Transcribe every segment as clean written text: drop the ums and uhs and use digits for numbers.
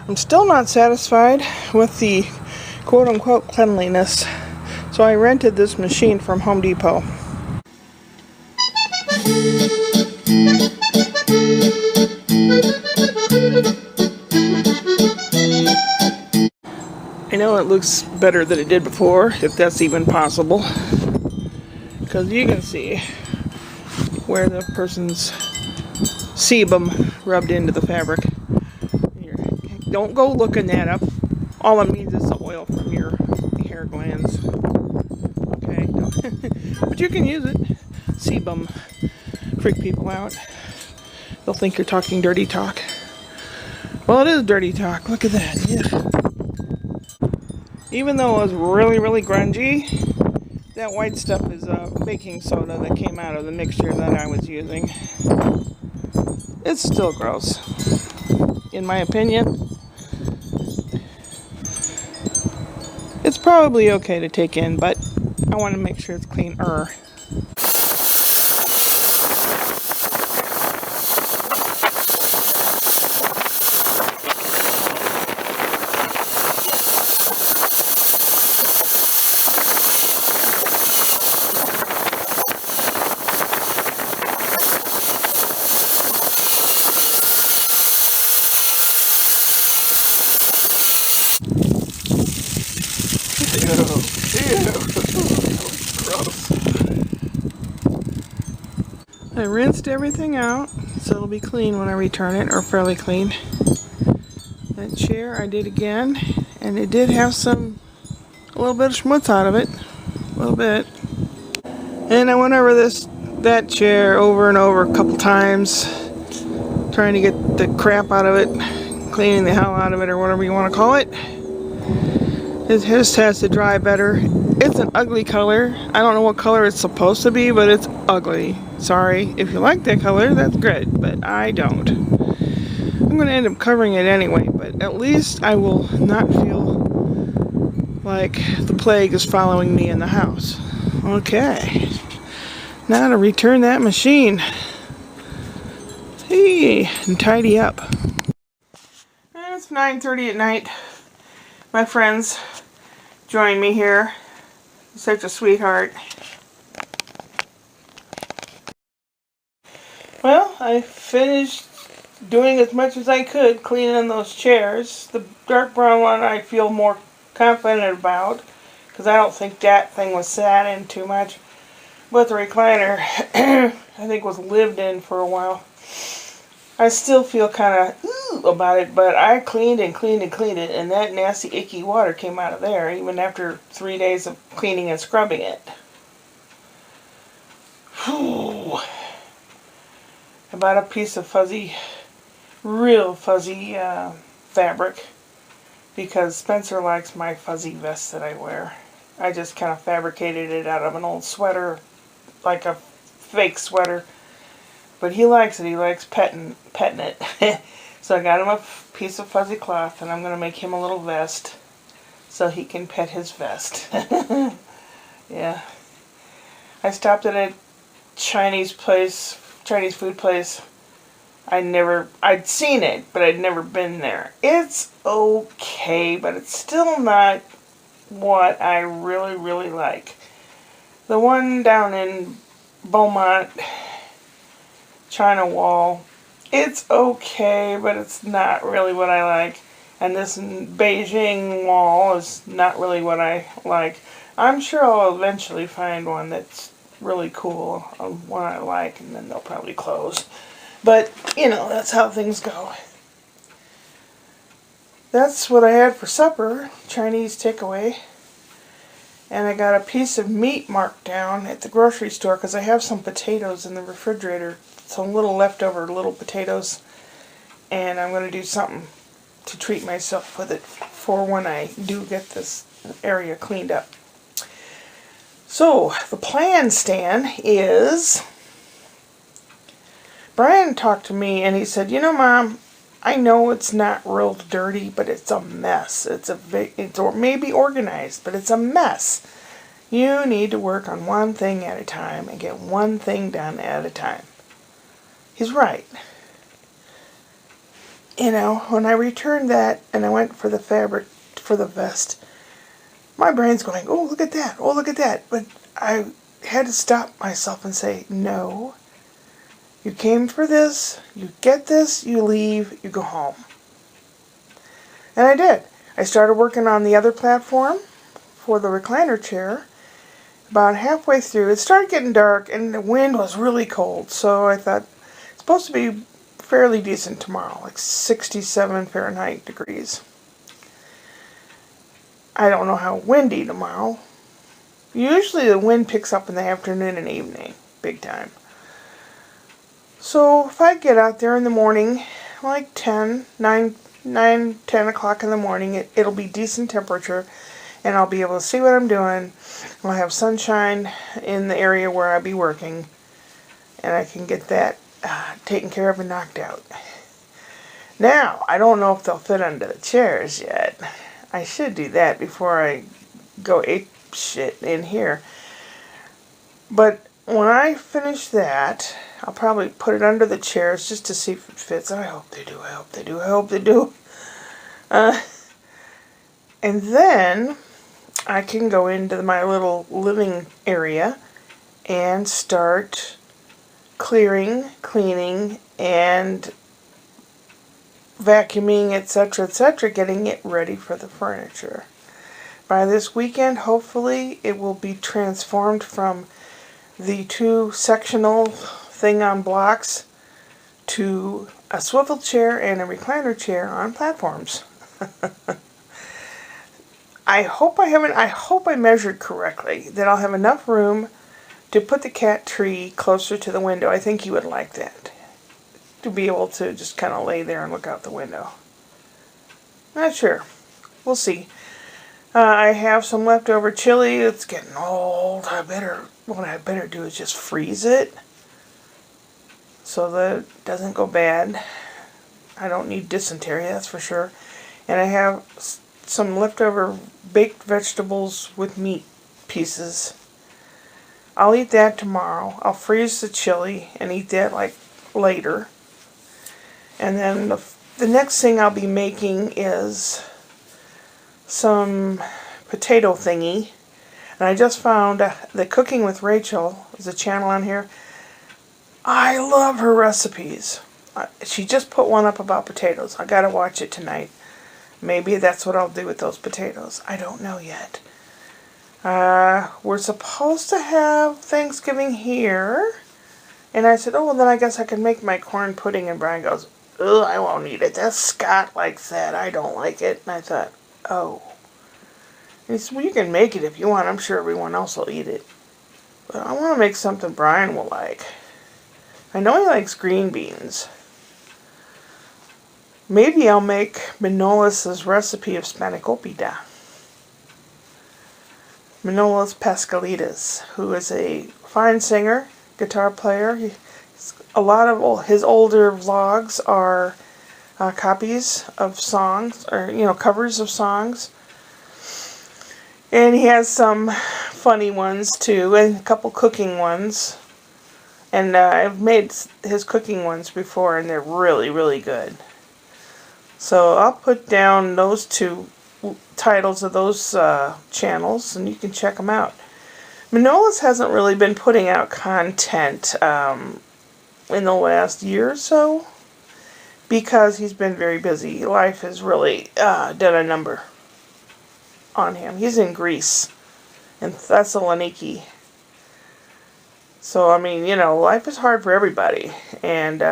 I'm still not satisfied with the quote-unquote cleanliness, so I rented this machine from Home Depot. I know it looks better than it did before, if that's even possible, because you can see where the person's sebum rubbed into the fabric. Here, don't go looking that up. All it means is the oil from your hair glands. Okay, but you can use it. Sebum freak people out. They'll think you're talking dirty talk. Well, it is dirty talk. Look at that. Yeah. Even though it was really, really grungy, that white stuff is baking soda that came out of the mixture that I was using. It's still gross, in my opinion. It's probably okay to take in, but I want to make sure it's cleaner. I rinsed everything out, so it'll be clean when I return it, or fairly clean. That chair I did again, and it did have a little bit of schmutz out of it, a little bit. And I went over that chair over and over a couple times, trying to get the crap out of it, cleaning the hell out of it, or whatever you want to call it. It just has to dry better. It's an ugly color. I don't know what color it's supposed to be, but it's ugly. Sorry. If you like that color, that's good, but I don't. I'm going to end up covering it anyway, but at least I will not feel like the plague is following me in the house. Okay. Now to return that machine. Hey, and tidy up. And it's 9:30 at night. My friends join me here. Such a sweetheart. Well, I finished doing as much as I could cleaning those chairs. The dark brown one I feel more confident about, because I don't think that thing was sat in too much. But the recliner, I think, was lived in for a while. I still feel kind of about it, but I cleaned and cleaned and cleaned it, and that nasty icky water came out of there even after 3 days of cleaning and scrubbing it. Whew. I bought a piece of real fuzzy fabric, because Spencer likes my fuzzy vest that I wear. I just kind of fabricated it out of an old sweater, like a fake sweater. But he likes it. He likes petting it. So I got him a piece of fuzzy cloth, and I'm going to make him a little vest so he can pet his vest. Yeah. I stopped at a Chinese food place. I'd seen it, but I'd never been there. It's okay, but it's still not what I really, really like. The one down in Beaumont, China Wall, it's okay, but it's not really what I like. And this Beijing Wall is not really what I like. I'm sure I'll eventually find one that's really cool, one I like, and then they'll probably close. But, you know, that's how things go. That's what I had for supper, Chinese takeaway. And I got a piece of meat marked down at the grocery store because I have some potatoes in the refrigerator. Some little leftover little potatoes. And I'm going to do something to treat myself with it for when I do get this area cleaned up. So, the plan, Stan, is... Brian talked to me and he said, you know, Mom, I know it's not real dirty, but it's a mess. It's maybe organized, but it's a mess. You need to work on one thing at a time and get one thing done at a time. He's right. you know, when I returned that and I went for the fabric for the vest, my brain's going, oh, look at that, oh, look at that. But I had to stop myself and say, no, you came for this, you get this, you leave, you go home. And I did. I started working on the other platform for the recliner chair. About halfway through, it started getting dark and the wind was really cold. So I thought, it's supposed to be fairly decent tomorrow, like 67 Fahrenheit degrees. I don't know how windy tomorrow. Usually the wind picks up in the afternoon and evening, big time. So if I get out there in the morning, like 10 o'clock in the morning, it'll be decent temperature and I'll be able to see what I'm doing. I'll have sunshine in the area where I'll be working and I can get that taken care of and knocked out. Now, I don't know if they'll fit under the chairs yet. I should do that before I go ape shit in here. But when I finish that, I'll probably put it under the chairs just to see if it fits. I hope they do, I hope they do, I hope they do. And then I can go into my little living area and start clearing, cleaning, and vacuuming, etc., getting it ready for the furniture. By this weekend, hopefully, it will be transformed from the 2 sectional thing on blocks to a swivel chair and a recliner chair on platforms. I hope I measured correctly, that I'll have enough room to put the cat tree closer to the window. I think he would like that. To be able to just kind of lay there and look out the window. Not sure. We'll see. I have some leftover chili. It's getting old. What I better do is just freeze it so that it doesn't go bad. I don't need dysentery, that's for sure. And I have some leftover baked vegetables with meat pieces. I'll eat that tomorrow. I'll freeze the chili and eat that like later. And then the next thing I'll be making is some potato thingy. And I just found the Cooking with Rachael is a channel on here. I love her recipes. She just put one up about potatoes. I gotta watch it tonight. Maybe that's what I'll do with those potatoes. I don't know yet. We're supposed to have Thanksgiving here. And I said, oh, well, then I guess I can make my corn pudding. And Brian goes, ugh, I won't eat it. That's Scott likes that. I don't like it. And I thought, oh. And he said, well, you can make it if you want. I'm sure everyone else will eat it. But I want to make something Brian will like. I know he likes green beans. Maybe I'll make Manolis' recipe of spanakopita. Manolis Paschalidis, who is a fine singer, guitar player. A lot of his older vlogs are copies of songs, or covers of songs. And he has some funny ones too, and a couple cooking ones. And I've made his cooking ones before, and they're really, really good. So I'll put down those 2 titles of those channels, and you can check them out. Manolis hasn't really been putting out content in the last year or so because he's been very busy. Life has really done a number on him. He's in Greece, in Thessaloniki. So, I mean, life is hard for everybody. And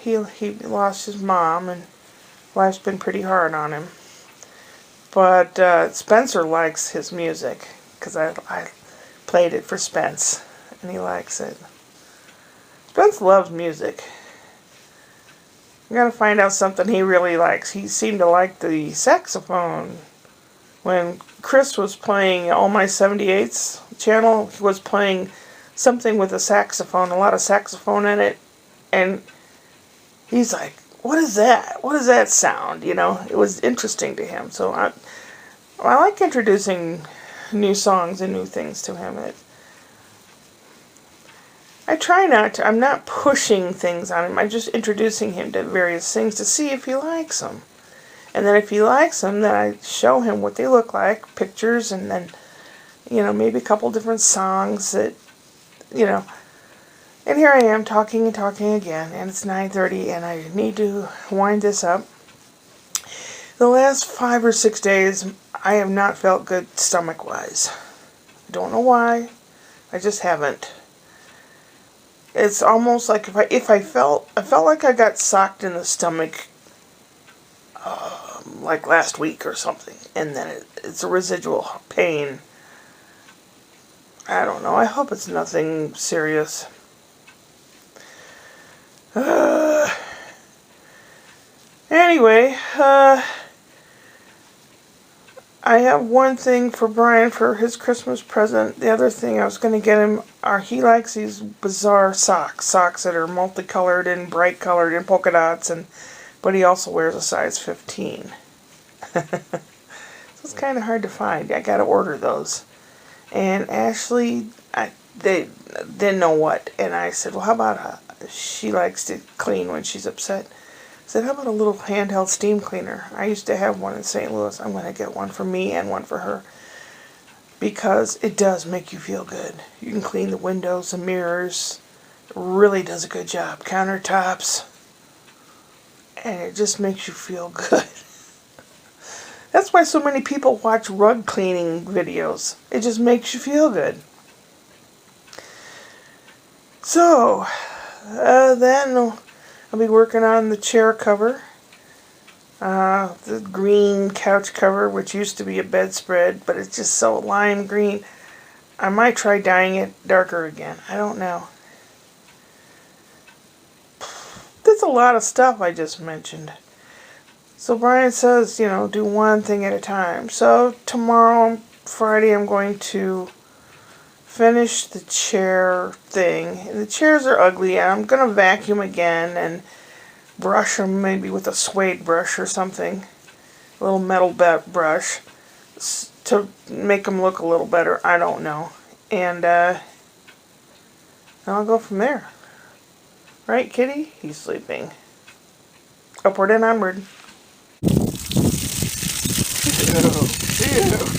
he lost his mom, and life's been pretty hard on him. But Spencer likes his music, because I played it for Spence, and he likes it. Spence loves music. I'm going to find out something he really likes. He seemed to like the saxophone. When Chris was playing All My 78s channel, he was playing something with a saxophone, a lot of saxophone in it, and he's like, what is that? What does that sound? It was interesting to him. So I like introducing new songs and new things to him. I try not to. I'm not pushing things on him. I'm just introducing him to various things to see if he likes them. And then if he likes them, then I show him what they look like, pictures, and then, maybe a couple different songs that, And here I am talking and talking again, and it's 9:30, and I need to wind this up. The last 5 or 6 days, I have not felt good stomach-wise. I don't know why. I just haven't. It's almost like I felt like I got socked in the stomach, like last week or something, and then it's a residual pain. I don't know. I hope it's nothing serious. Anyway, I have one thing for Brian for his Christmas present. The other thing I was going to get him are, he likes these bizarre socks that are multicolored and bright colored and polka dots, but he also wears a size 15. So it's kind of hard to find. I got to order those. And Ashley, they didn't know what, and I said, well, how about she likes to clean when she's upset. I said, how about a little handheld steam cleaner? I used to have one in St. Louis. I'm going to get one for me and one for her, because it does make you feel good. You can clean the windows, the mirrors. It really does a good job. Countertops. And it just makes you feel good. That's why so many people watch rug cleaning videos. It just makes you feel good. So, then I'll be working on the chair cover. The green couch cover, which used to be a bedspread, but it's just so lime green. I might try dyeing it darker again. I don't know. There's a lot of stuff I just mentioned. So Brian says, do one thing at a time. So tomorrow, Friday, I'm going to finish the chair thing. And the chairs are ugly, and I'm going to vacuum again and brush them maybe with a suede brush or something. A little metal brush to make them look a little better. I don't know. And I'll go from there. Right, kitty? He's sleeping. Upward and onward. Ew. Ew.